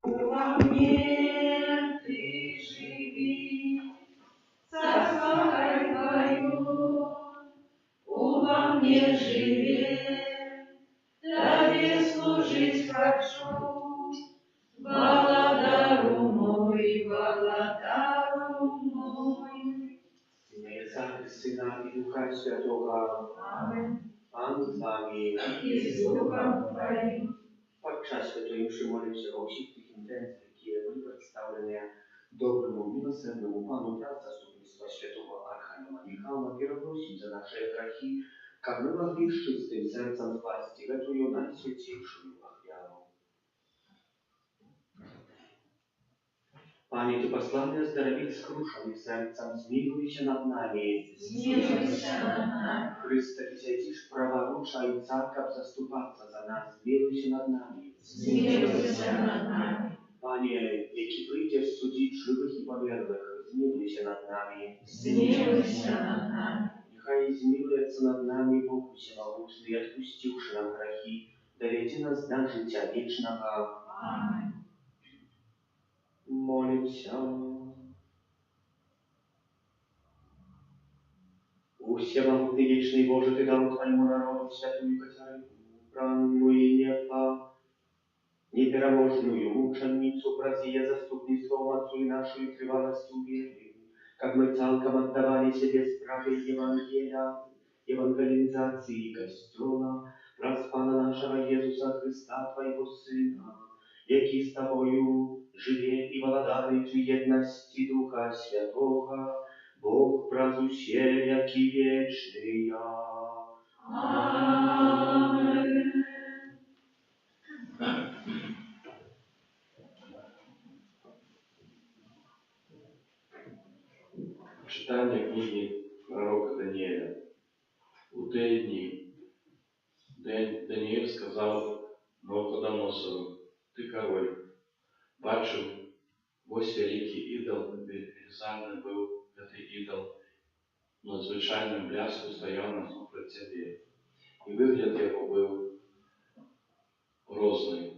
Во мне ты живи, со славой Твою, во мне живи, Тебе служить хочу, Владару мой, Владару мой. W imię Ojca i Syna i Ducha Świętego. Amen. Pan z Wami. I z duchem Twoim. Podczas Świętej Mszy modlę się o wszystkich tych intencji, które były przedstawione dobremu, miłosiernnemu Panu wraz zastupnictwa Świętego Archanioła Michała i prosić za nasze grzechy, как мы могли с чистым сердцем впасть в эту najświętszą ofiarę. Panie, Ty posłany zdrowić skruszonych sercem, zmiłuj się nad nami. Zmiłuj się nad nami. Chryste, Ty siedzisz praworusza i Carka zastupаться za nas, zmiłuj się nad nami. Zmiłuj się nad nami. Panie, jaki przyjdziesz sudzić żywych i pomierłych, zmiłuj się nad nami. Zmiłuj się nad nami. Niechaj zmiłuje się nad nami Bóg Всемогущий, i odpuściwszy nam grzechy, dowiedzie nas do życia wiecznego. Amen. Молимся. У всемогутный вечный Боже, Ты дал Твоему народу святую Катерину, бранную и непереможную мученицу, проси заступництво Отцу и нашу и тревалостью веры, как мы целком отдавали себе справе Евангелия, евангелизации Костела, праз Пана нашего Иисуса Христа, Твоего Сына, який з Тобою живе і владарить в єдності Духа Святого, Бог празуще, який вічний. Amen. Читання книги пророка Даніеля. У ті дні Даніель сказав Навуходоносору: «Ти король, бачив, ось великий ідол, вирізаний був цей ідол, надзвичайним бляску стояв насупроти тебе, і вигляд його був грозний.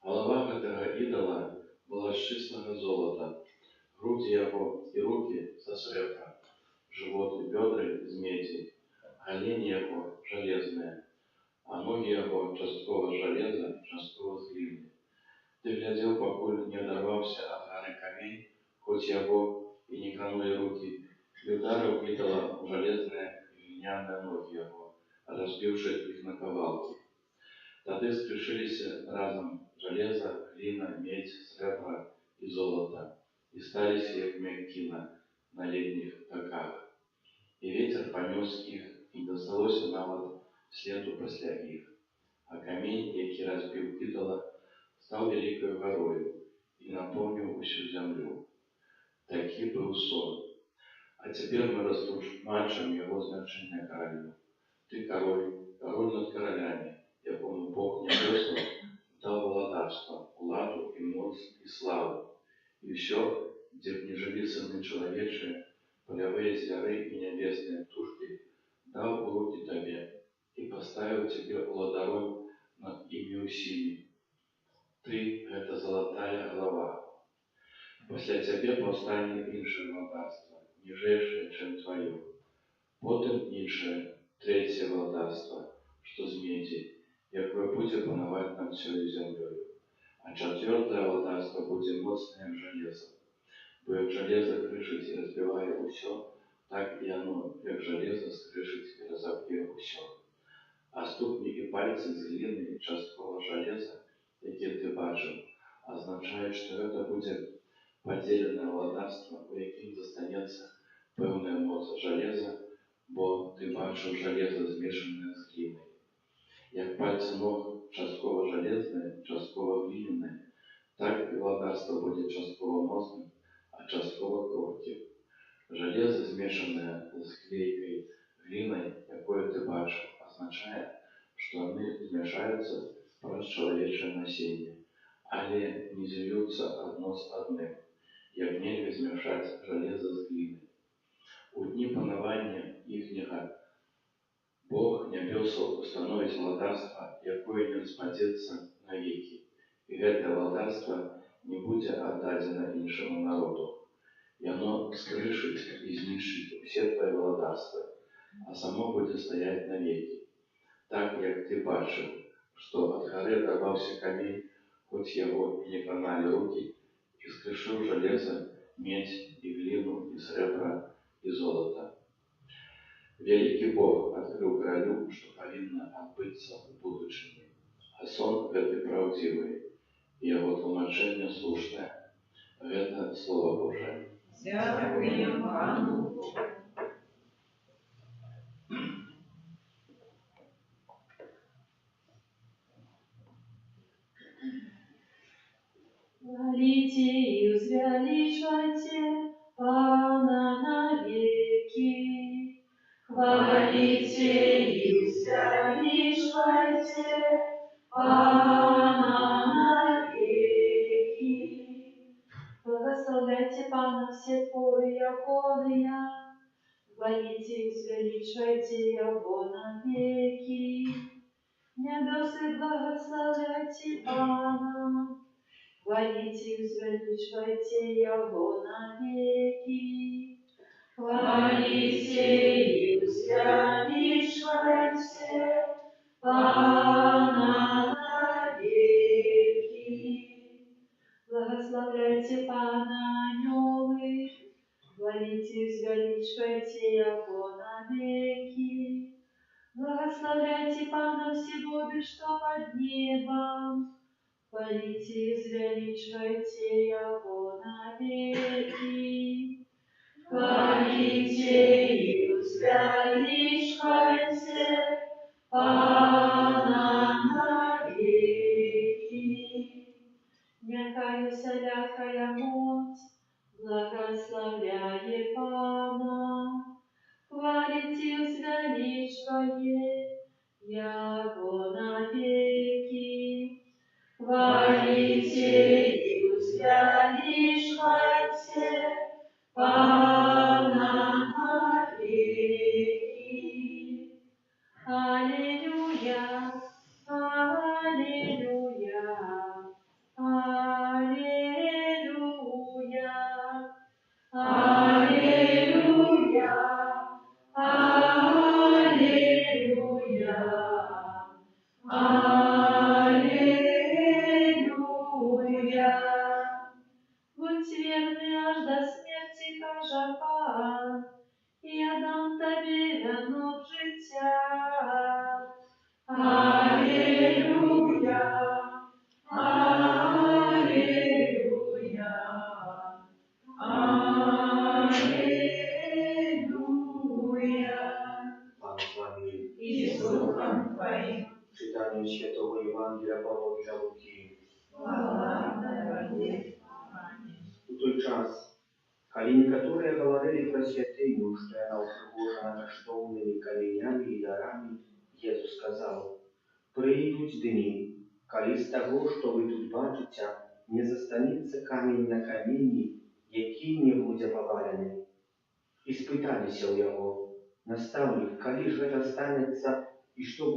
Голова цього ідола була з чистого золота, груди його і руки со сребра, живот и бедра из меди, голени его железные, а ноги его частково железа, частково с глины. Ты глядел, покуль не оторвался от горы камень, хоть его и не кранули руки, и ударил идола в железные и глиняные ноги его, разбивши их на ковалки. Тогда скрешились разом железо, глина, медь, сребро и золото, и стали сие мягкина на летних токах. И ветер понес их, и досталось навод следу после их. А камень, який разбил идола, стал великою горою и наполнил всю землю. Такий был сон. А теперь мы растушмачим его значение королю. Ты король, король над королями, якому Бог небесный дал владарство, владу и моц и славу. И все, где б не жили сыны человечие, полевые зверы и небесные птушки, дал в руки тебе и поставил тебе владаром над ими усими. Ты — это золотая голова. После тебе повстане инше владарство, нижайшее, чем твое. Потом инше, третье владарство, что з меди, якое будет пановать над всей землей. А четвертое владарство будет моцное железо. Бо як железо кришить и разбивает все, так и оно, як железо, скришить и разобье все. А ступни и пальцы з глины и часткового железа, які ти бачив, означает, что это будет поделенное владарство, у яким достанется певная моц железа, бо ти бачив железо, змішане з глиною. Як пальцы ног частково железные, частково глиняные, так и владарство будет частково моцным, а частково кротким. Железо, змешанное с клейкой глиной, якое ты бачив, означает, что они змешаются праз человечее насіння, але не зільються одно з одним, як нельзя змешать железо з глиной. У дні панування їхнього Бог небесов установить владарство, якое не распадется навеки, и это владарство не будзе аддадзена іншаму народу. Яно скрышыць і знішчыць усе твае валадарствы, а само будзе стаяць навекі. Так, як ты бачыў, што ад гары адрабаўся камень, хоць яго не краналі рукі, і скрышыў жалеза, медзь і гліну, і срэбра, і золата. Вялікі Бог адкрыў каралю, што павінна адбыцца ў будучыні, а сон гэты праўдзівы, і яго тлумачэнне слушнае. Гэта Слова Божае. Дякуємо Пану. Хвалите и возвеличивайте Пана навеки. Хвалите и возвеличивайте Пана навеки. Благословляйте Пана все творы Яковия. Хвалите и возвеличивайте Его навеки. Небесы благословляйте Пана. Хвалите и возвеличивайте Его навеки. Хвалите и возвеличивайте Пана навеки. Благословляйте Пана анёлы. Хвалите и возвеличивайте Его навеки. Благословляйте Пана все боги, что под небом. Хвалите и возвеличивайте Его навеки. Хвалите и возвеличивайте Пана навеки. Някая всякая моць благословляет Пана. Хвалите и возвеличивайте Его навеки. Хвалите и возвеличивайте Пана навеки. Аллилуйя, аллилуйя, аллилуйя, Аллилуйя, аллилуйя, аллилуйя. Будь верный аж до смерти, каже Пан, і я дам тобі вінок життя. Аллилуйя, аллилуйя, аллилуйя. Пан з вами. И с Духом Твоим. Читание Святого Евангелия по Луки. Слава Тебе. У той час, калі некаторыя гаварылі пра святыню, што яна ўпрыгожана каштоўнымі каменямі і дарамі, Езус сказаў: «Прыйдуць дні, калі з таго, што вы тут бачыце, не застанецца камень на камені, які не будзе павалены». І спыталіся ў яго: «Настаўнік, калі ж гэта станецца, і што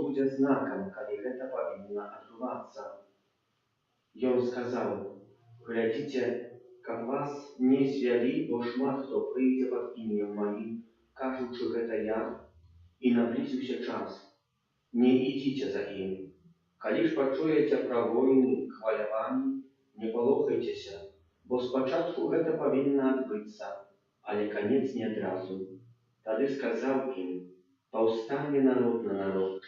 будзе знакам, калі гэта павінна адбывацца?» Ён сказаў: «Глядзіце, каб вас не звялі, бо шмат хто прыйдзе пад імем маім, кажучы, гэта я, і наблізіўся час. Не ідзіце за ім. Калі ж пачуеце пра войны, хваляванні, не палохайцеся, бо спачатку гэта павінна адбыцца, але канец не адразу». Тады сказаў ім: «Паўстане народ на народ,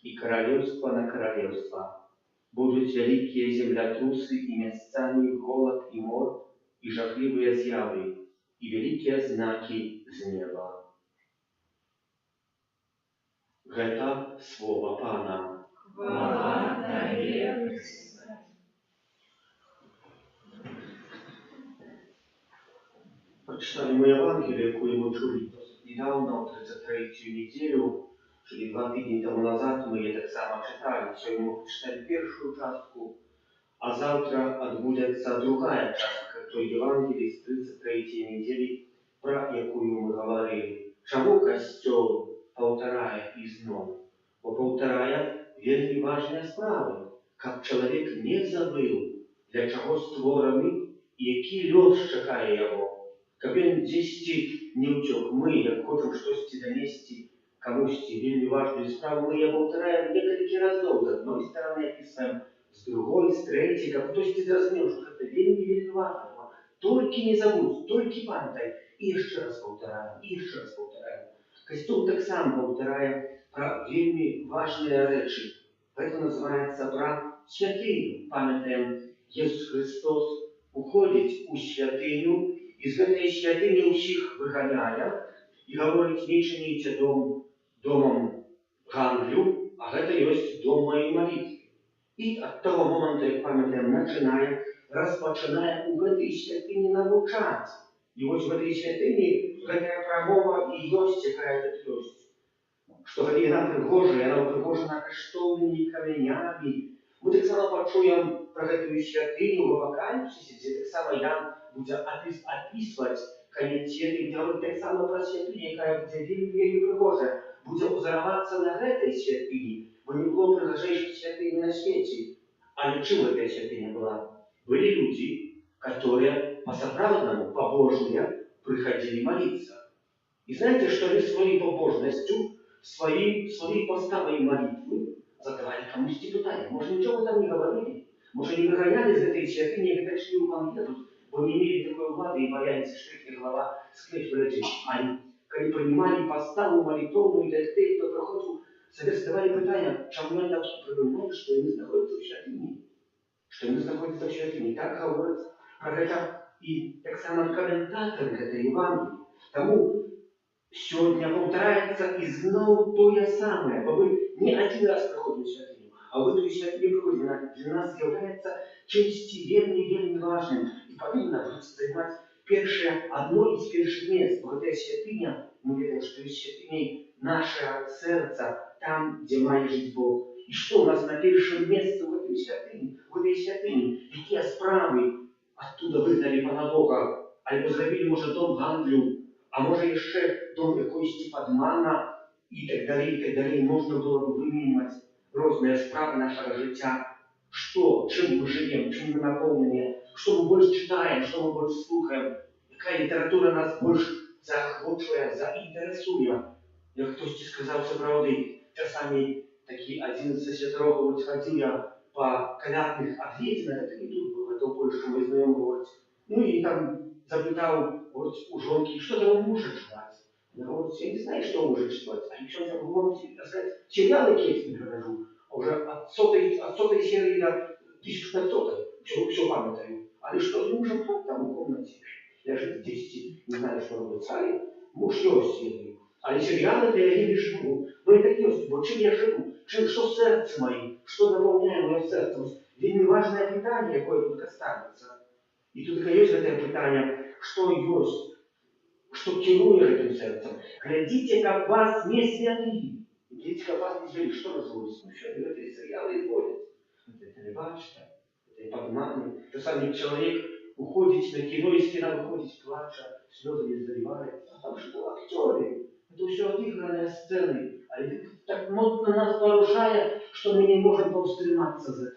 і каралеўства на каралеўства. Будуць вялікія землятрусы і месцамі голад і мор, і жахлівыя з'явы, і вялікія знакі з неба». Гэта слова Пана. Хвала Тебе, Христе. Прочитали мы Евангелие, яку мы чули недавно, в 33-ю неделю, czyli 2 тижні тому назад ми її так само читали. Сьогодні ми прочитали першу частку, а завтра відбудеться друга частка той Євангелії з 33-ї неділі, про яку ми говорили. Чому Костюл повторяє і знову? Бо повторяє вельми важні справи, щоб чоловік не забув для чаго створаны і які лёс чакае яго. Каб ён дзесьці не ўцёк. Мы, як хочам штосьці данесці камусьці вельмі важную справу, мы яе паўтараем некалькі разоў. З адной стороны опісаем, з другой, з трэцяй, каб хтосьці зразумеў, што гэта вельмі важна. Толькі не забудь, толькі памятай. І яшчэ раз паўтараем, і яшчэ раз паўтараем. Касцёл таксама паўтарае пра вельмі важныя рэчы. Гэта называецца пра святыню. Памятаем, Jesús Христос уходзіць у святыню, і з гэтай святыні ўсіх выганяе і гаворыць: не чыніце домам гандлю, а гэта ёсць дом маёй малітвы. І ад таго моманту, як памятаем, распачынае у гэтай святыні навучаць. І вось в гэтай святыні гэтая прамова і ёсць, якая тут ёсць. Што яна прыгожая, яна ўпрыгожана каштоўнымі камянямі. Мы таксама пачуем пра гэтую святыню в Апакаліпсісе, дзе таксама Ян будзе апісваць канец святыні, гаворыць таксама пра святыню, якая будзе вельмі прыгожая, будзе ўзаравацца на гэтай святыні, бо не было прыгажэйшай святыні на свеце. Але чым гэтая святыня была? Былі людзі, которые по-сапраўднаму, по-божныя прыходили молиться. И знаете, что они своей побожностью, своей поставой молитвы задавали кому-то питание. Может, ничего там не говорили? Может, не выгоняли из этой святыни, и пришли в конфету, бо не имели такой влады и боялись, что их голова склеить вылетит. Они, когда понимали поставу молитву, и те, кто проходил, себе задавали питание, чему они так придумали, что они находятся в святыне. Что они находятся в святыне. Так говорят про это и так само комментаторы этой Евангелии. Тому сегодня повторяется и знову то же самое. Бо вы не один раз проходите святыню, а в эту святыню приходите. Для нас является чимось вельми важным. И повинно занимать одно из первых мест. В этой святыне мы видим, что есть святыней наше сердце, там, где має жить Бог. И что у нас на первом месте в этой святыне? Какие справы оттуда выгнали Пана Бога? Альбо зробили, може, дом гандлю, а може ще дом якоїсь подмана і так далі. Можна було б вимінювати різні справи нашого життя. Що, чим ми живемо, чим ми наповнені, що ми більше читаємо, що ми більше слухаємо, яка література нас більше захоплює, заінтересує. Як хтось сказав, це правди, часами такий один з святорогов ходив я по колядных объединах, это не тут было, это в Польше, мы знаем, говорит. Ну и там запытал, вот, у жонки, что там мужа читать. Я говорю, я не знаю, что мужа читать. А еще я могу вам сказать, сериалы какие-то прохожу, а уже от сотой серии до 1500, все памятаю. А что с мужем, там в комнате. Я же здесь не знаю, что робить царь, муж есть серии. Але сериалы для я не живу. Но и так есть, вот чем я живу, что сердце моим, что наполняет мое сердце. Вельми важное питание, какое тут останется. И тут есть это питание, что есть, что керует этим сердцем. Глядите, как вас не святые. Глядите, как вас не святые. Что называется? Ну, что это сериалы ходят. Это не башня, это подманы. Часами человек уходит на кино, из кино выходит, плача, слезы не заливает. А там что актеры? Это все отыгранные сцены. А так модно нас порушает, что мы не можем повстрематься за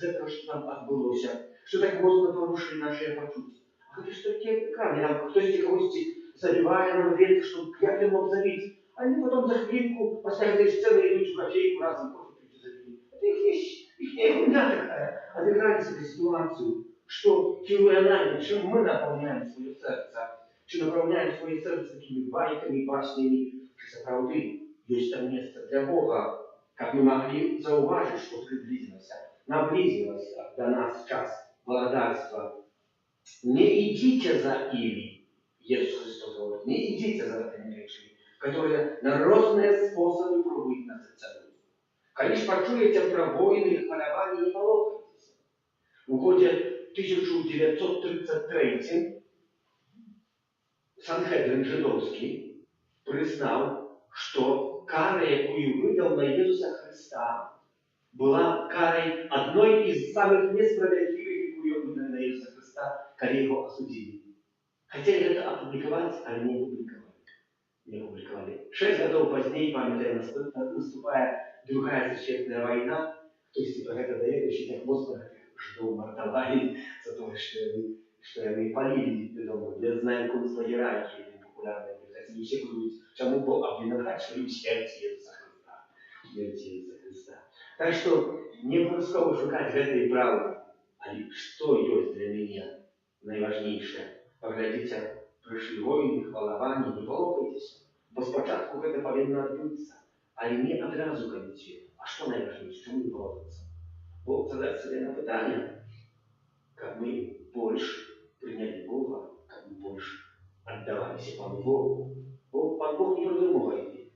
это, что там отбылось. Что так модно порушили наши почуття. А это что такие экраны? Нам кто-то кого-то забивает, нам верит, что я не мог забить. Они потом за хвилинку после этой сцены идут в кофейку разом кофе пить и забили. Это их хуйня такая. Отыграли себе ситуацию, что керуя нами, чем мы наполняем свое сердце. Чи наповняємо своє серце такими байками, баснями, що це правди, є там місце для Бога, як ми могли зауважити, що наблизилось до нас час благодарства. Не идите за ими, Иисус Христос говорит, не идите за этими речами, которые на разные способы пробуют нас целью. Когда почуете про войны и полювання, не полохайтесь. В году 1933 Санхедрин жидовский признал, что кара, якую выдал на Иисуса Христа, была карой одной из самых несправедливых, якую выдали на Иисуса Христа, когда его осудили. Хотели это опубликовать, а не опубликовали. 6 годов позднее, памятая, наступая Другая священная война, то есть про это доведущий, так мозг жидов мордовали за то, что они палили дома. Я знаю, концлагеря, які популярні. Хотіли всі будуть, чому Бог обвинувачує смерть Ісуса Христа. Смерть Ісуса Христа. Так что не обов'язково шукати этой правди. А что есть для меня наиважнейшее? Поглядите, пришли войны, хвалования, не полопайтесь. Бо спочатку это повинно отбыться. А не одразу кажете, а что наиважнейшее, чему не полопаться? Бог задает себе на питание, как мы больше приняли Бога, как мы больше отдавались Пану Богу. Пан Бог не придумывает.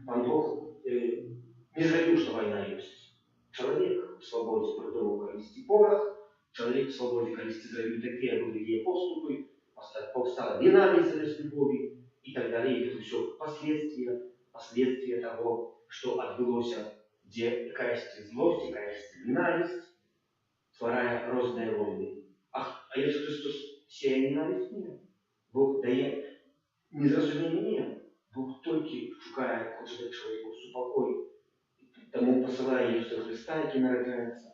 Пан Бог не заявил, что война есть. Человек в свободе придумал колести порох, человек в свободе колести заявил такие другие поступы, повстала ненависть любови и так далее. И это все последствия того, что отбылось, где какая-то злость, какая-то ненависть, творая разные войны. А Иисус Христос сея ненависть нет. Бог дает незразумение нет. Бог только шукає, хоче человеку супокой. Тому посылая Иисуса Христа, який народжается,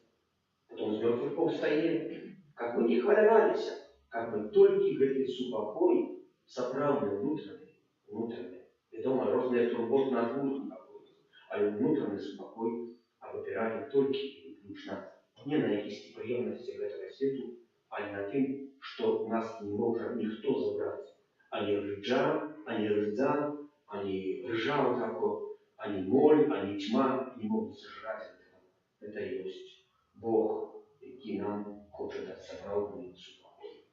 потом с мертвых повстает. Как мы не хвалявались, как мы только этой супокой, соправный внутренний. И дома разные турботы на двух какой-то, а внутренний супокой опирает только и ключно не на какие-то приемности этого света, а на тем, что нас не может никто забрать. Они ржа, они ржа такой, они моль, они тьма, не могут сожрать этого. Это и есть Бог, який нам хоче дати справжній супокой.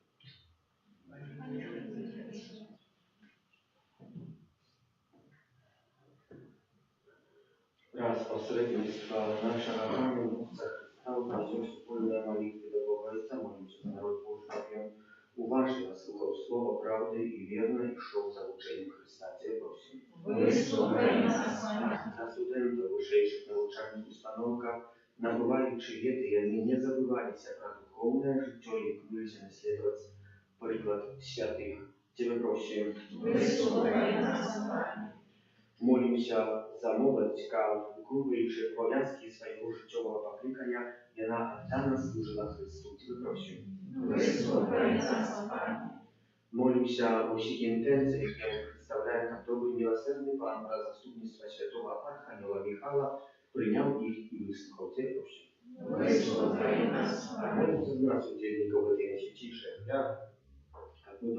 Раз посредництва нашего Пана Иисуса Христа укажем спольные молитвы до Бога Отца, молимся за народ Божий, уважно слухав слово правди і вірно йшов за ученням Христа. Тебе просим. Вислухай нас. За студентів вищих навчальних установках, набуваючи віти, вони не забувалися про духовне життя, як вирішили наслідувати приклад святих. Тебе просим. Вислухай нас. Молимся за молодь, яка, виконуючи обов'язки свого життєвого покликання, вона віддано служила Христу. Тебе просим. Вислухай нас. Молимся о всіх інтенціях, які ми представляємо, як добрий милосердний Пан за заступництва святого Архангела Михайла, прийняв їх і вислухав. Тебе просим. Вислухай нас. Молимся за нас, удельников этой наисвятейшей обряды, как мы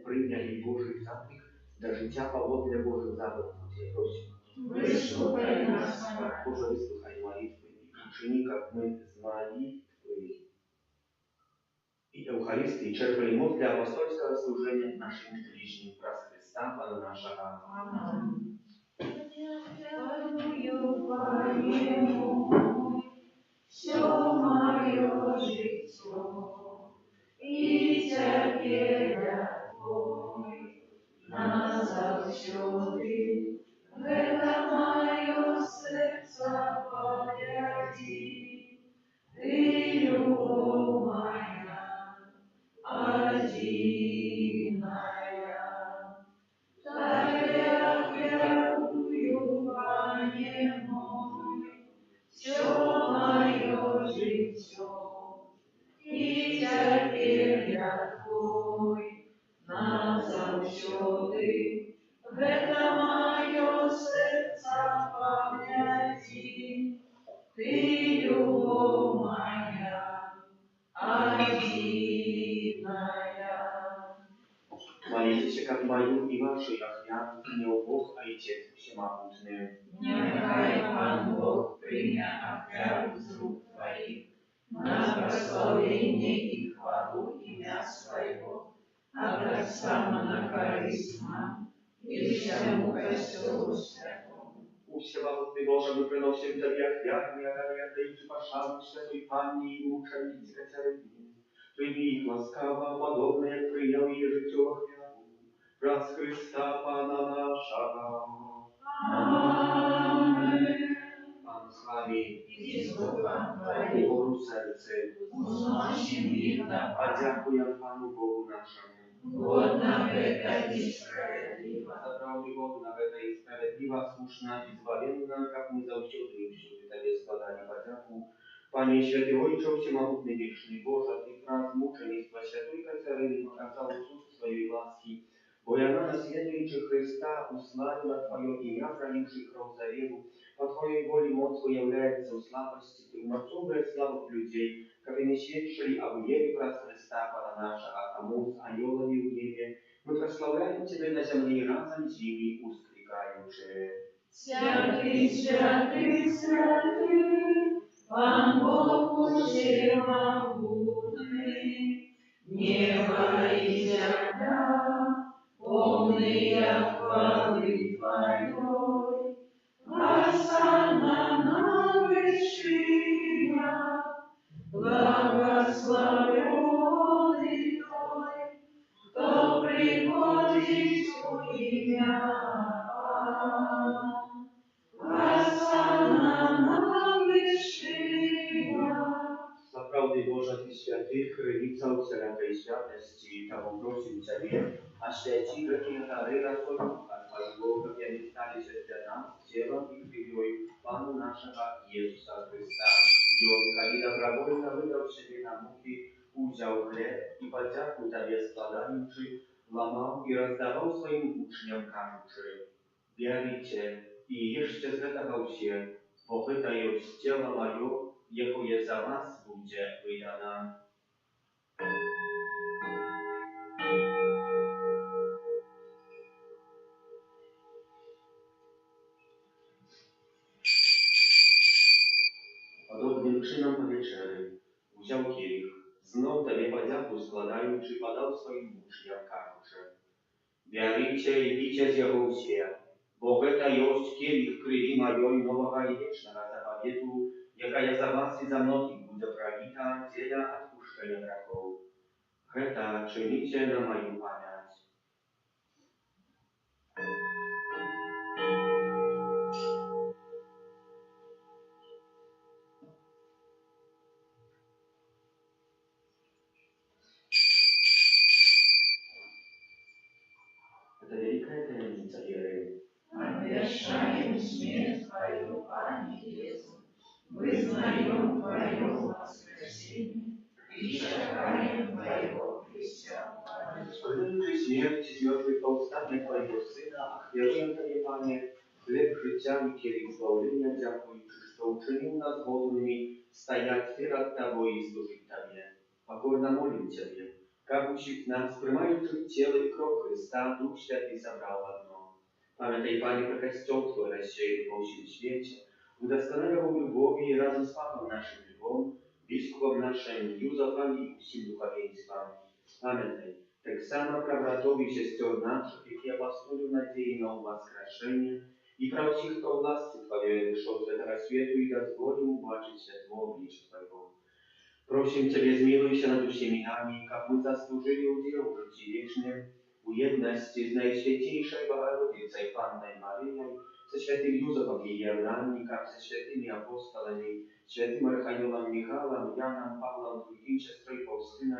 приняли Божий заклик до життя поводле Божих заповедей. Тебе просим. Вислухай нас. Боже, выслухай молитвы и учини, как мы с молитвой и Евхаристии черпали мощь для апостольского служения нашим ближним праз Христа, Пана нашего. Аминь. Все мое життя і терпіння Твой назавсюди, это мое сердце поведи, Ты любовь моя, одиная. Так я верую, Пане мой, все мое життя і терпіння Твой назавсюди, это мое сердце пам'яті, Ты любовь моя, одиная. Молитесь, как мою и вашу яхнят, принял Бог, Отец Всемогутный. Нехай Пан Бог прийняв оферу з рук Твоїх, на прославление и хвалу имя Своего, а так само на користь нам и всему костелу святому. У Всемогутный Боже, мы приносим Тебе хляб, отдаючи пошану Святой Панне и мученице Катерине. Прийми їх ласкаво, подобно, як прийняв її життєву хлябу. Раз Христа Пана нашого. Аминь. Пан з вами, І з Духом у Твоїм, гору серце. узнощим їх на А дякуємо Пану Богу нашому. годно это и справедливо. За правду Богу на это и справедлива, слушна, избавенна, как мы завсёды и всюди Тебе складали подяку, Panie Święty Ojcze, Всемогутный Wieczny Boże, Ty wraz muczeństwa Świętej Kateryny pokazał cud swojej łaski, bo ja na naследуючи Христа уславила Твое имя, проливший кровь за веру, по Твоей воле моц является в слабости, Ты умацовая славу людей, как они свидетели об вере про Христа, Пана нашего, кому с ангелами в небе. Мы прославляем Тебя на земле разом с ними, ускрикаючи. Святый, святый, святый, Пан Бог всемогутный, небо и земля, полные хвалы Твоей. Осанна на высших, благословенный Твой, кто приходит у имя. Naprawdę Boże, Ty święty, krynica wszelkiej światłości, Tobą prosim Ciebie, a świeci wielkie dary na Twojego Ducha Twojego, które stali się dla nas ciałem i krwią Pana naszego Jezusa Chrysta. I On, kiedy dobrowolnie wydał siebie na muki, udział chleb i podzięku Tobie składający, łamał i rozdawał swoim uczniom, każący: Bierzcie i jeszcze zgadzał się, bo wydają z ciała mojego, jako je za was będzie wydana. Podobnym czynom po wieczery wziął kielich, znów Tobie podzięku składając, podał swoim uczniom, każący: Bierzcie i pijcie z jego się, bo wyta jest kielich krwi mojej nowego i wiecznego zapowiedu, jaka ja za was i za mnogich będzie prolita, dziela odpuszczenia grzechów. Heta czynicie na moją pamięć. Это великая таємниця віри. Обвещаем смерть Твою, Пане Иисус, вызнаем Твое воскресение и чекаем Твоего Христа. Wspominając śmierć z mертwych powstania Twojego Syna, a chwieruję Tobie, Panie, chleb życia i kielich zbawienia, dziękując, że uczynił nas wolnymi, stajać przed Tobą i służyć Tobie. Покорно молим Ciebie, как учит нас, принимающих тело и кровь Христа, Дух Святый собрал в одно. Памятай, Пане, про костел Твой рассеянный по всем свете, удосконаливал любовью и разом с Папом нашим Львом, Biskupom naszym, Józefem i всім духовенством. Памятай, так само про братов и сестер наших, и апостолов надеи на воскрешение, и про всех, кто власти Твоей вышел с этого свету и дозволил убачить светло обличия Твоего. Просим Ciebie, zmiłuj się nad всеми nami, как мы заслужили удел в życiu wiecznym, u jedności z Najświętейшей Bogorодицей Panной Maryją, ze świętym Józefem i Jewrannikiem, ze świętymi apostolami, świętym Archaniołem Michałem, Janem, Pawłem II, siostrą Faustyną,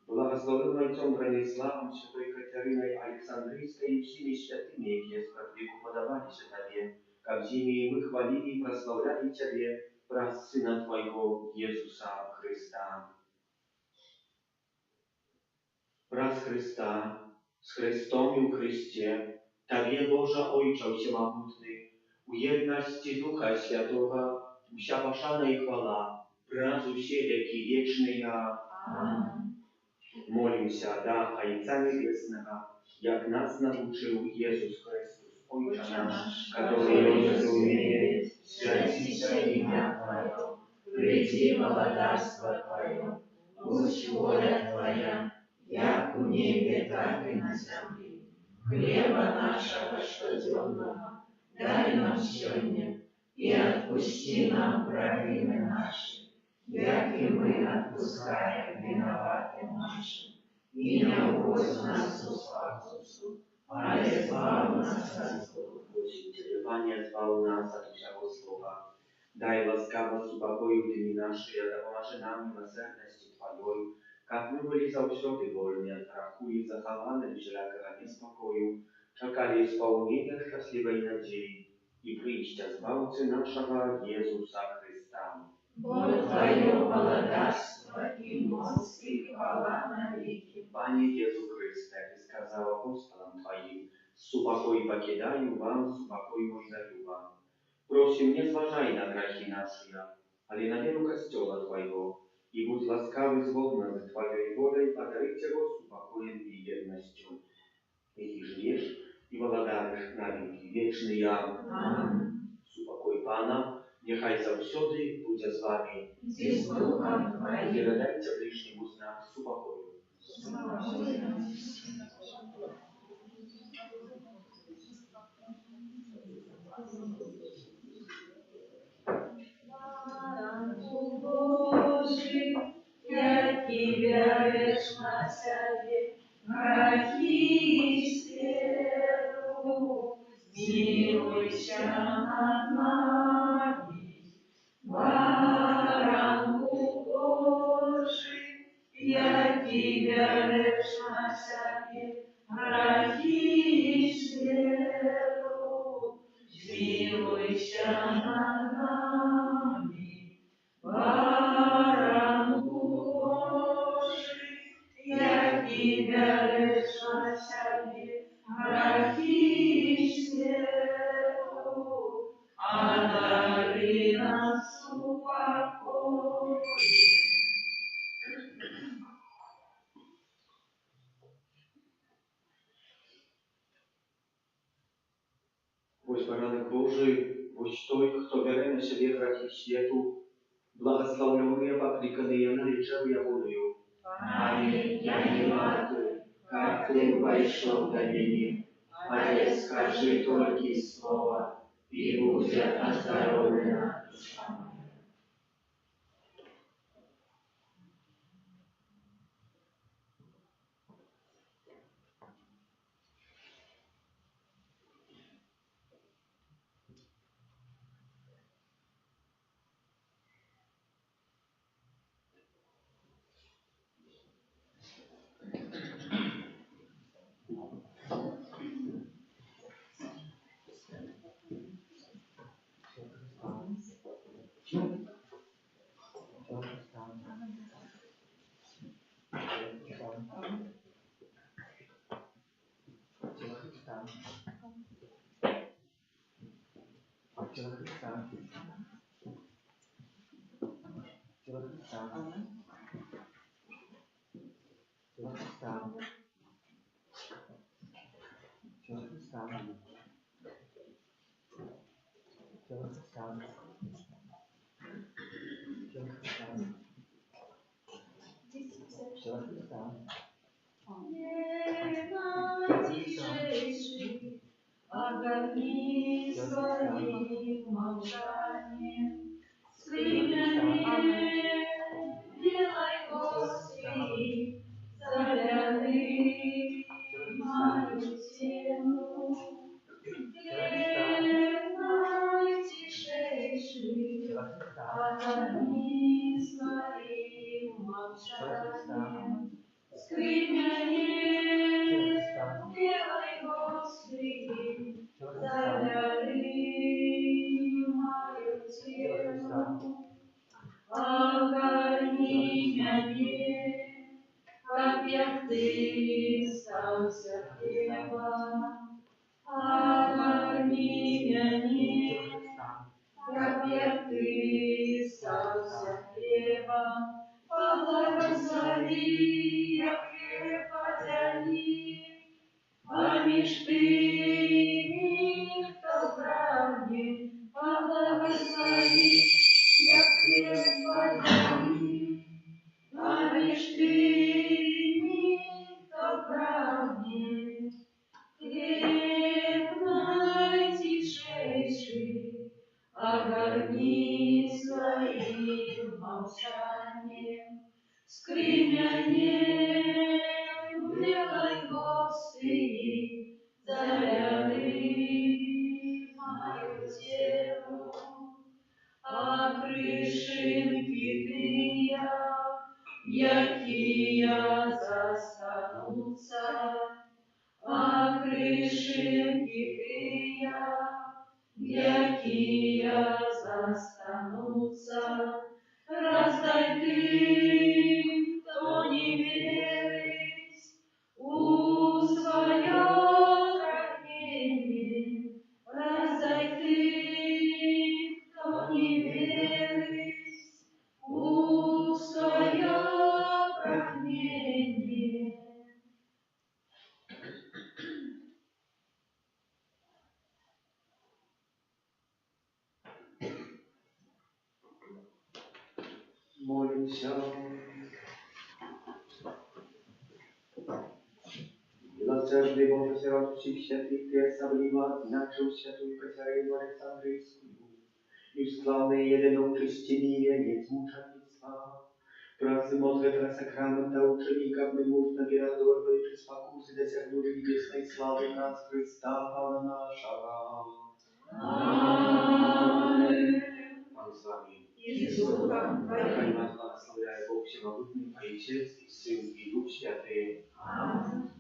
błogosławionym ojcem Bronisławem, świętej Kateryną Aleksandryjską i всеми świętymi, jakie z wieku podawali się Tobie, jak z nimi my chwalili i prosławiali Ciebie wraz z Syna Twojego, Jezusa Chrysta. Wraz Chrysta, z Chrystom i u Chrystie, Tobie, Boże Ojcze Всемогутny, u jedności Ducha Świętego, wся пошана и хвала, вraz у все веки вечные. Amen. Молимся, да, Отца Небесного, як нас научил Иисус Христос, Отче наш, который есть в мире, святится имя Твое, приди благодарство Твое, пусть воля Твоя, як в небе, так и на земле. Хлеба нашего ежедневного дай нам сегодня, и отпусти нам провины наши, як и мы отпускаем виноватым нашим, и не уводь нас в спасу, а избавь нас от зла. Просим Тебя, Пане, избавь нас от всякого зла. Дай ласкавость и покой дни наши, и допоможи нам милосердности Твоей, как мы были завсёды вольны от страху и захованы от всякого неспокою, czekali исполнения счастливой надеи и прийścia Zbawcy naszego Jezusa Chrysta. Бо Твое володарство и мощь и хвала навеки. Panie Jezu Chryste, Ty skazał apostolom Twoim, supokój покидаю вам, supokój mój dаю вам. Просим, не зважай на грехи наши, але на веру Костела Твоего, и будь ласкавый злобно за Твоей волей подарить его с упокоем и верностью. И живешь, и володаришь на веки вечные. Amen. С упокой Пана, нехай завсёды буде з вами. И с Духом И Твоим. передайте ближнему знак супокою. Baranku Божий, яки вяриш на себе, грехи стеру, змилуйся над нами. Baranku Божий, яки вяриш на себе, грехи стеру, змилуйся над нами. Baranku Божий, яки вяриш на себе, грехи стеру, одари нас упокоем. Ось Баранок Божий, ось той, хто бере на себе грехи світу, благословленные, покликанные, нареченные волею. Аминь. Я не могу, как Ты вошел до меня, а я скажи только слово, и будет оздоровлена душа моя. Najciszejszy, ogarnij swoim молчанием, скриплями делай Господи, заряды мою тему. Najciszejszy, ogarnij своим молчанием, скриплями делай Господи, заряды мою тему. Огорни меня, как ты стався хлебом. Огорни меня, как ты стався хлебом. Поблагослови, я хлеб подели, помеж тыми, кто правде. Поблагослови, я хлеб подели, помеж тыми, кто правде. Хлеб najciszejszy, огорни своим молчанием, скриплянием делай Господи, заряды мою телу. А крышинки тыя, якія застанутся, а крышинки тыя, якія застанутся, Помолимся. Милосердный Боже, сироту всех святых, Ты особливо отзначил святую Катерину Александрийскую и в славной единочести венец мучеництва. Просим от этого сакрамента учеников мужно миродорвы и спокусы досягнули небесной славы нас Христа, Пана нашего. Аминь. Пан с вами. И с Духом Хай Твоим. вас благословляет Бог Всемогутний, Отец и Сын и Дух Святый. Аминь.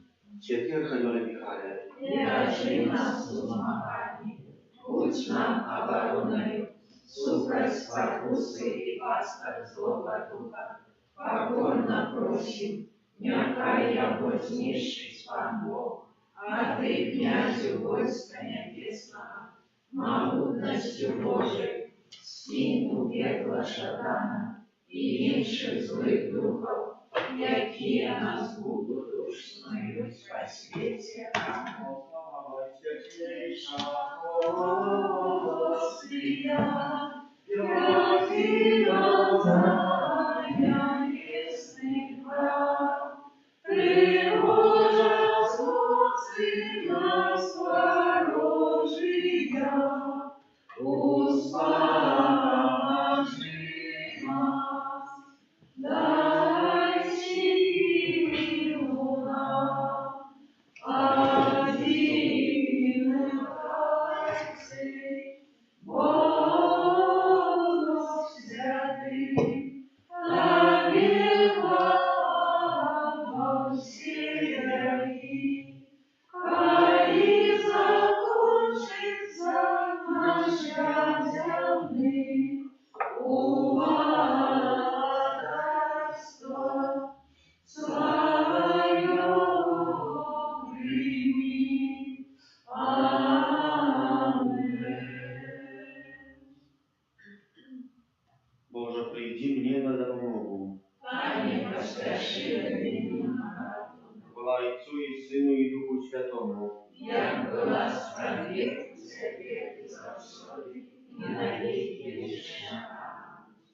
Святый Архангеле Михаиле, Держи нас в помогании, будь нам обороною, супроть спокусы и пастор злого духа. Покорно просим, някая вознесшись Пан Бог, а Ты, князю войска небесного, могутностью Божией, скинь у пекла шатана и інших злых духов, які нас будуть ушнують во свете. Аминь. Дай силу нам, один Бог святый, на века всей, и закончится наш земный уладарство. Свое прими. Аминь. Боже, приди мне на дорогу. Пане, поспеши меня. Хвала Отцу и Сыну и Духу Святому. Як была справедливым Тебе и завсёды, и на веки вечные.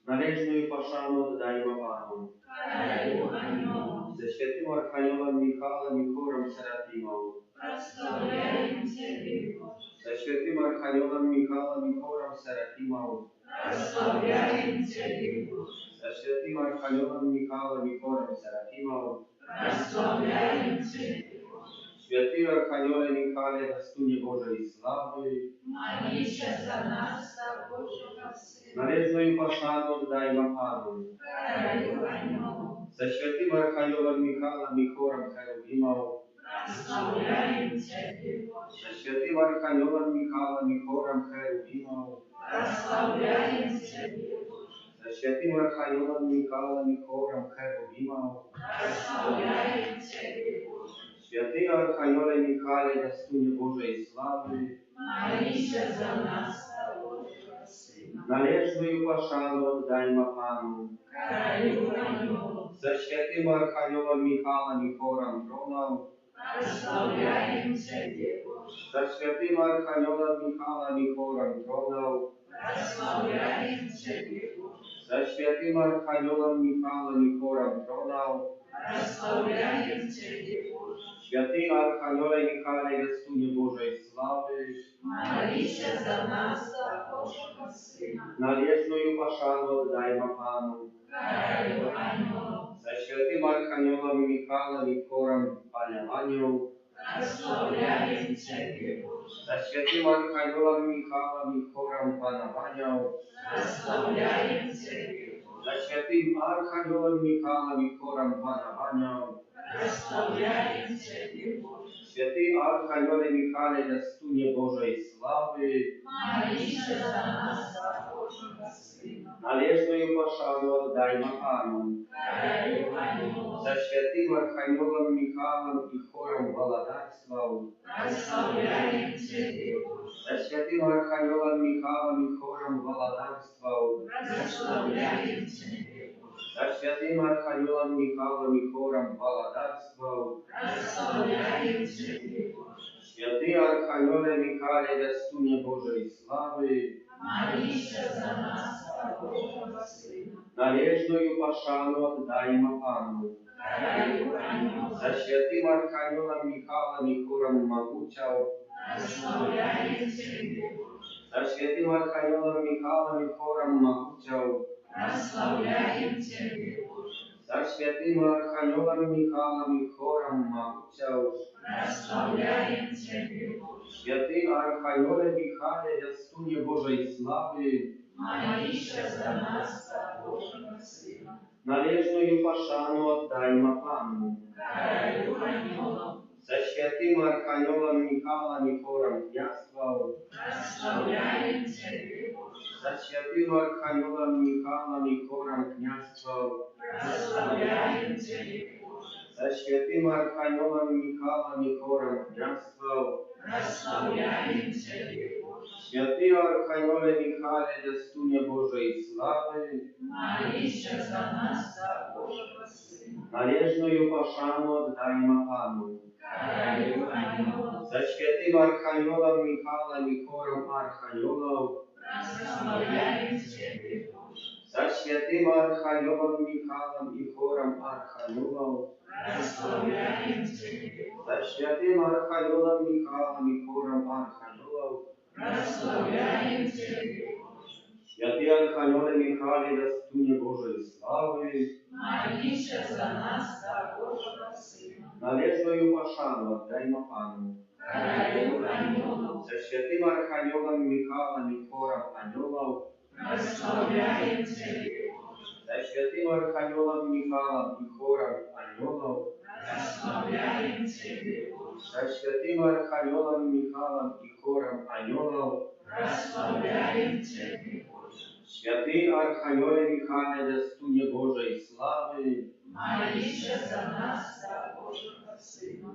Належную пошану отдаймо Пану. Караю о нем, За святым Архангелом Михаилом и хором Серафимов. прославляем Тебе, Боже. За святым Архангелом Михаилом и хором Серафимов. Прославляем Тебе, Боже. За святым Архангелом Михаилом и хором Серафимов. Прославляем Тебе, Боже. Святый Архангеле Михаиле, достуне Божией славы. Молись за нас, за Божьего Сына. Належную пошану отдаймо Пану. Караю о нем, За святым Архангелом Михаилом и хором Херувимов. прославляем Тебе, Боже. За святым Архангелом Михаилом и хором Херувимов. Прославляем Тебе, Боже. За святым Архангелом Михаилом и хором Херувимов. Прославляем Тебе, Боже. Святый Архангеле Михаиле, достуне Божией славы. Молись за нас, за Божьего Сына. Належную пошану отдаймо Пану. Караю о нем, За святым Архангелом Михаилом и хором Тронов. прославляем Тебе, Боже. За святым Архангелом Михаилом и хором Тронов. Прославляем Тебе, Боже. За святым Архангелом Михаилом и хором Тронов. Прославляем Тебе, Боже. Святый Архангеле Михаиле, достуне Божией славы. Молись за нас, за Божьего Сына. Належную пошану отдаймо Пану. Караю о нем, За святым Архангелом Михаилом и хором Паняванию. прославляем Тебе, Боже. За святым Архангелом Михаилом и хором Панаванию. Прославляем Тебе, Боже. За святым Архангелом Михаилом и хором Панаванию. Прославляем Тебе, Боже. Святый Архангеле Михаиле, достуне Божией славы. Молись за нас, за Божьего Сына. Належную пошану отдаймо Пану. Караю о нем, За святым Архангелом Михаилом и хором Володарствов. прославляем Тебе, Боже. За святым Архангелом Михаилом и хором Володарствов. Прославляем Тебе, Боже. За святым Архангелом Михаилом и хором Володарствов. Прославляем Тебе, Боже. Святый Архангеле Михаиле, достуне Божией славы. Молись за нас, за за Божого Сина. Належную пошану отдаймо Пану. Краю анёл, За святым архангелом Михаилом и хором могучего, прославляем Тебе, Боже. за святым архангелом Михаилом и хором могучего, Прославляем Тебе, Боже. за святым архангелом Михаилом и хором могучего, Прославляем Тебе, Боже. святый архангеле Михаиле, ястуне Божией славы, Молися за нас, за Божого Сына. належную пошану отдаймо Пану. Краю анёлов, За святым архангелом Михаилом и хором княжествовал, прославляем Тебе, Боже. за святым архангелом Михаилом и хором княжествовал, Прославляем Тебе, Боже. за святым архангелом Михаилом и хором княжествовал, Прославляем Тебе, Боже. святый архангеле Михаиле, ястуне Божией славы, Молися за нас, за Божого Сына. належную пошану отдаймо Пану. Краю анёлов, За святым архангелом Михаилом и хором архангелов, прославляем Тебе, Боже. за святым архангелом Михаилом и хором архангелов, Прославляем Тебе, Боже. за святым архангелом Михаилом и хором архангелов, Прославляем Тебе, Боже. святый архангеле Михаиле, ястуне Божией славы, Молися за нас, за Божого Сына. належную пошану отдаймо Пану. Краю анёлов, За святым архангелом Михаилом и хором ангелов, прославляем Тебе, Боже. за святым архангелом Михаилом и хором ангелов, Прославляем Тебе, Боже. за святым архангелом Михаилом и хором ангелов, Прославляем Тебе, Боже. святый архангеле Михаиле, ястуне Божией славы, Молися за нас, за Божого Сына.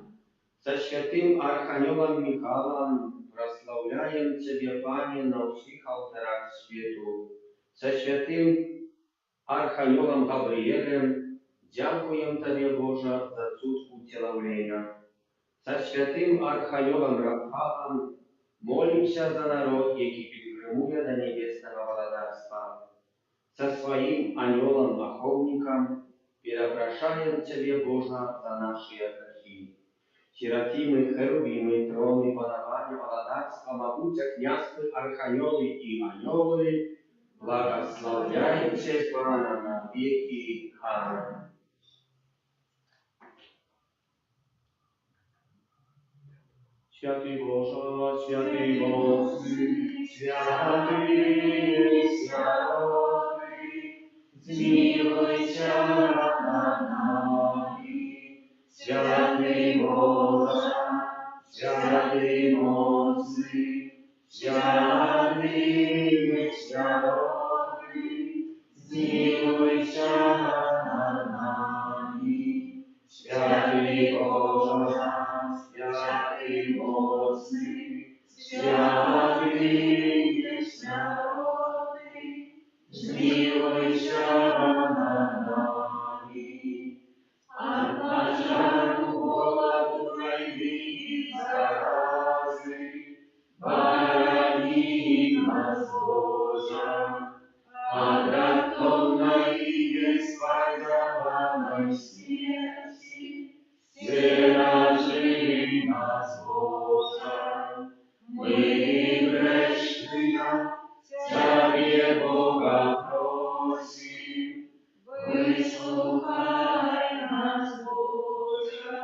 за святым архангелом Михаилом прославляем Тебе, Пане, на всех алтарах свету. За святым архангелом Гавриелем дякуем Тебе, Боже, за суд утеловления. За святым архангелом Рафалом молимся за народ, який підгримує до небесного владарства. За своим анgelом-охотником перепрошаем Тебе, Боже, за наши грехи. Серафимы, херувимы, троны, панования, владарства, могуча, княжцы, архангелы и анgelы, благословляем Тебя на веки. Аминь. Святый Боже, святый Боже, святый, святый, zmiłujcie nad nami. Święty Boże, święty mocny, święty święty, zmiłujcie nad nami. Święty Boże, święty mocny, święty święty, zmiłuj się nad nami. A na żarku głodu najmniej zarazy, barani nas Boża, a ratowna i niespajdowanej śmierci, zraży nas Boża. My grzesznia, Ciebie Boga prosim, wysłuchaj nas Boże.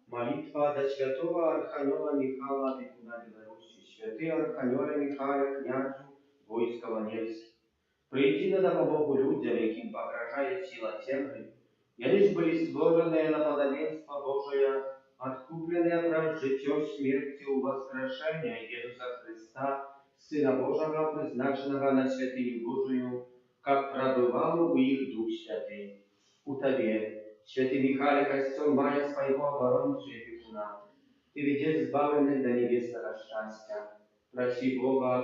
Молитва до святого архангела Михаила, опекуна Беларуси. Святый архангеле Михаил, князю войска Ваневский, прийди на допомогу людям, яким погрожає сила темры. Я лишь были створенные на подобенство Божие, откупленные прав житьем смертью воскрешения Иисуса Христа, Сына Божьего, призначенного на святыню Божию, как пробывал у их Дух Святый. У Тебе, святый Михаил, костел мая своего оборонцу и опекуна, Ты ведешь избавленных до небесного счастья. Проси Бога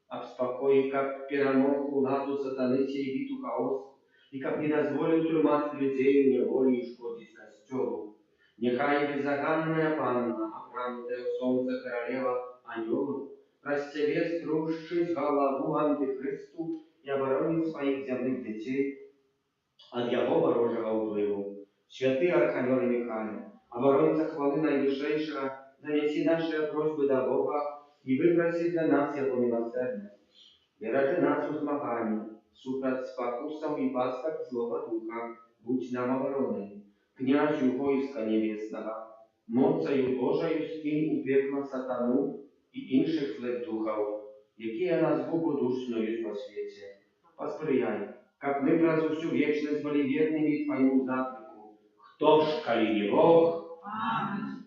об спокое, как перемог ладу сатаны сей биту хаос, и как не дозволил тюрьмать людей в неволе и шкодить костелу. Нехай беззаганная Панна, оправнутая в солнце королева анgelów, Przez Ciebie strушczyć голову Антихристу и оборонить своих земных детей от Его ворожего впливу. Святый Архангел Михаил, оборонца хвалы Найвышейшего, занеси наши просьбы до Бога и выпроси для нас Его милосердность. Бережи нас у змаганні, супроть спокусам и пасток злого духа, будь нам обороной. Князю войска небесного, мocою Божою скинь у пекла сатану и інших злих духов, які нас богодушнують по свете. Посприяй, как мы про всю вечность были верными Твоему заклику. Кто ж, коли не Бог? Аминь.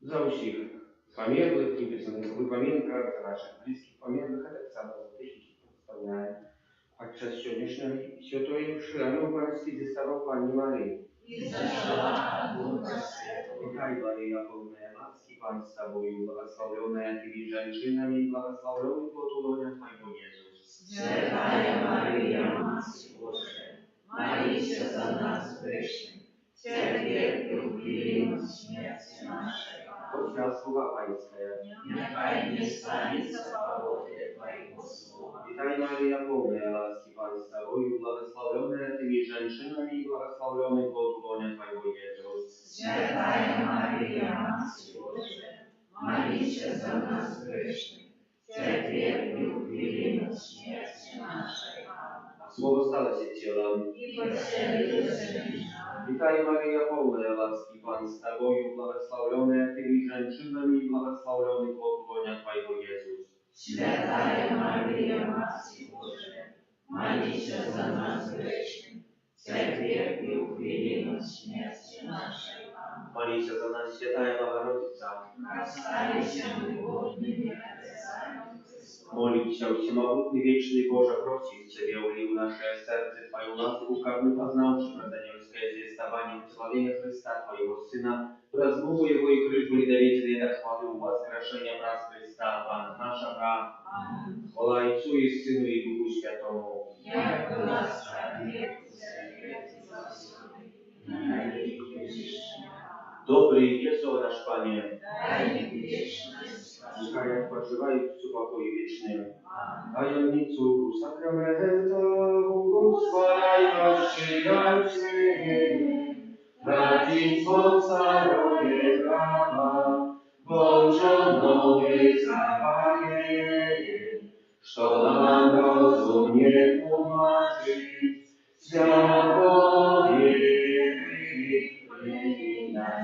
За усіх померлых, неписаних випомінках, за наших близьких померлих, а так само за тих, які представляємо. Подчас сьогоднішньої святої вширану панські зі старого Пані Марії. И зашла Духа Святого. Вітай, Марія, повная ласки, Пан с Тобою, благословленная Ты между женщинами, и благословленный плод лона Твоего, Иисус. Святая Мария, Матерь Божия, молись за нас грешных, теперь и в время смерти нашей. Отця слова Панськая. Нехай не станется погоды Твоего слова. Вітай, Марія, повная ласки, Пан с Тобою, благословленная Ты между женщинами, и благословленный плод лона Твоего, Иисус. Святая Мария, Матерь Божия, молись за нас грешных, теперь и в время смерти нашей. Слово сталося тілом. И поселилось в нас. Вітай, Марія, повная ласки, Пан с Тобою, благословленная Ты между женщинами, и благословленный плод лона Твоего, Иисус. Святая Мария, Матерь Божия, молись за нас грешных, теперь и в время смерти нашей. Молися за нас, Святая Богородица. Расстались мы годными отрицанием Христова. Молимся, всемогутный, вечный Боже, просим Тебя, ули в наше сердце Твою ласку, как мы познавши братаневское звествование в человеке Христа, Твоего Сына, размову Его и крыш были доверенные до хвалы у воскрешения праз Христа, Пана нашего. Аминь. Хвала Отцу и Сыну и Духу Святому. Я была человек, завет и заслуги, на веки вечные. Добрый Иисус наш Пане, Дай мне вечность. нехай odpoczywają w spokoju wiecznym. Аминь. Tajemnicu sakramenta błogosławiajcie, braciństwo carowie prawa, Bożą nowy zabawie, što nam rozumnie tłumaczyć, światowie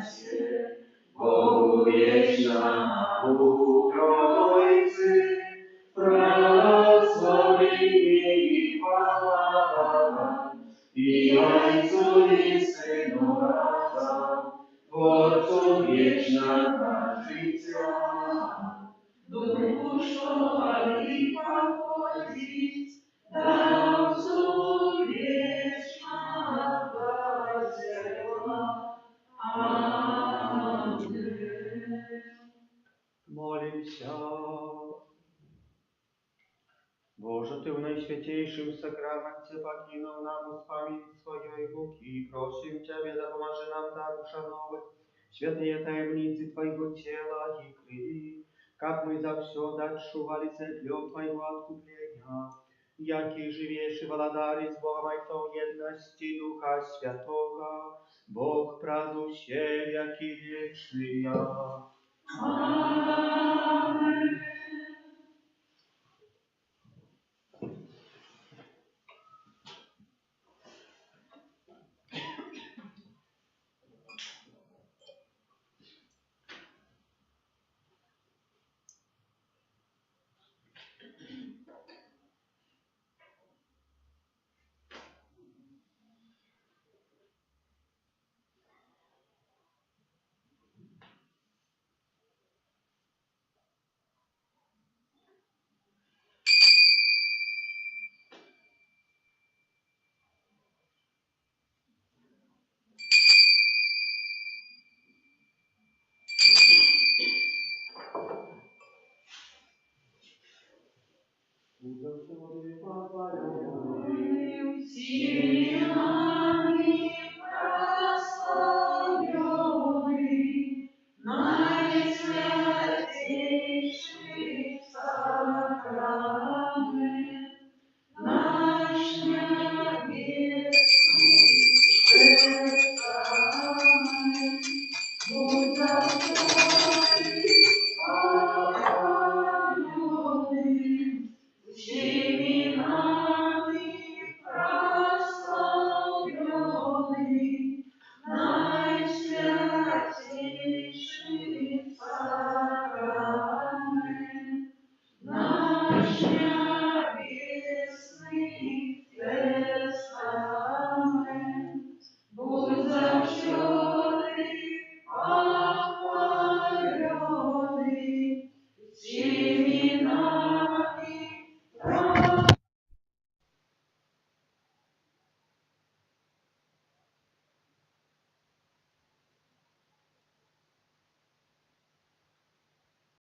się, Bogu wiecznemu Trójcy, prosławienie i chwała, i Ojcu i Synu razem, Twórcu wieczna Trójca. Duchu, что вали походить, Давцу вечного зерна. Аминь. Молимся. Боже, Ты в Наисвятейшем сакраменте покинул нам исповедь Своей руки, просим Тебя, да поможи нам так ушановать святые таемницы Твоего тела и крови, как мы завсёды отшували церквём Твоего откупления, яки живейший владарь с Богом Отцом едности Духа Святого, Бог празднующий, яки вечный. Аминь.